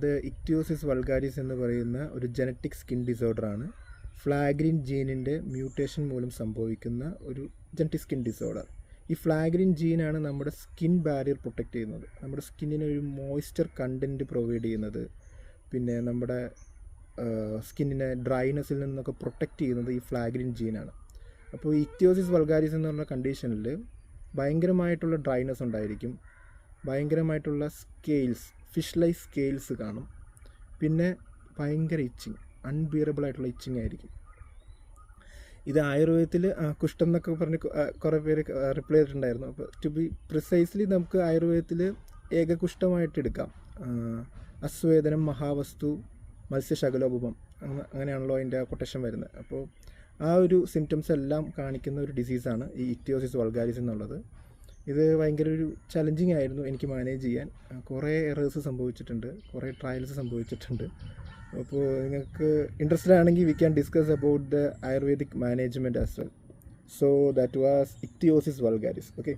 ഇത് ichthyosis vulgaris എന്ന് പറയുന്ന ഒരു ജനറ്റിക് സ്കിൻ ഡിസോർഡറാണ്. ഫ്ലാഗ്രിൻ ജീനിൻ്റെ മ്യൂട്ടേഷൻ മൂലം സംഭവിക്കുന്ന ഒരു ജനറ്റിക് സ്കിൻ ഡിസോർഡർ. ഈ ഫ്ലാഗ്രിൻ ജീനാണ് നമ്മുടെ സ്കിൻ ബാരിയർ പ്രൊട്ടക്റ്റ് ചെയ്യുന്നത്, നമ്മുടെ സ്കിന്നിന് ഒരു മോയ്സ്ചർ കണ്ടൻറ്റ് പ്രൊവൈഡ് ചെയ്യുന്നത്, പിന്നെ നമ്മുടെ സ്കിന്നിനെ ഡ്രൈനെസ്സിൽ നിന്നൊക്കെ പ്രൊട്ടക്റ്റ് ചെയ്യുന്നത് ഈ ഫ്ലാഗ്രിൻ ജീനാണ്. അപ്പോൾ ഈ ഇക്തിയോസിസ് വൾഗാരിസ് എന്ന് പറഞ്ഞ കണ്ടീഷനിൽ ഭയങ്കരമായിട്ടുള്ള ഡ്രൈനെസ് ഉണ്ടായിരിക്കും, ഭയങ്കരമായിട്ടുള്ള സ്കെയിൽസ്, ഫിഷ് ലൈക്ക് സ്കെയിൽസ് കാണും, പിന്നെ ഭയങ്കര ഇച്ചിങ്, അൺബിയറബിൾ ആയിട്ടുള്ള ഇച്ചിങ് ആയിരിക്കും. ഇത് ആയുർവേദത്തിൽ കുഷ്ഠം എന്നൊക്കെ പറഞ്ഞ് കുറേ പേര് റിപ്ലൈ ചെയ്തിട്ടുണ്ടായിരുന്നു. അപ്പോൾ ടു ബി പ്രിസൈസ്ലി നമുക്ക് ആയുർവേദത്തിൽ ഏകകുഷ്ഠമായിട്ട് എടുക്കാം. അസ്വേദനം, മഹാവസ്തു, മത്സ്യശകലോപമം, അങ്ങനെയാണല്ലോ അതിൻ്റെ കൊട്ടേഷൻ വരുന്നത്. അപ്പോൾ ആ ഒരു സിംറ്റംസ് എല്ലാം കാണിക്കുന്ന ഒരു ഡിസീസാണ് ഈ ഇക്തിയോസിസ് വൾഗാരിസ് എന്നുള്ളത്. ഇത് ഭയങ്കര ഒരു ചലഞ്ചിങ് ആയിരുന്നു എനിക്ക് മാനേജ് ചെയ്യാൻ. കുറേ എറേഴ്സ് സംഭവിച്ചിട്ടുണ്ട്, കുറേ ട്രയൽസ് സംഭവിച്ചിട്ടുണ്ട്. അപ്പോൾ നിങ്ങൾക്ക് ഇൻട്രസ്റ്റഡ് ആണെങ്കിൽ we can discuss about the ayurvedic management as well. So that was ichthyosis vulgaris. Okay.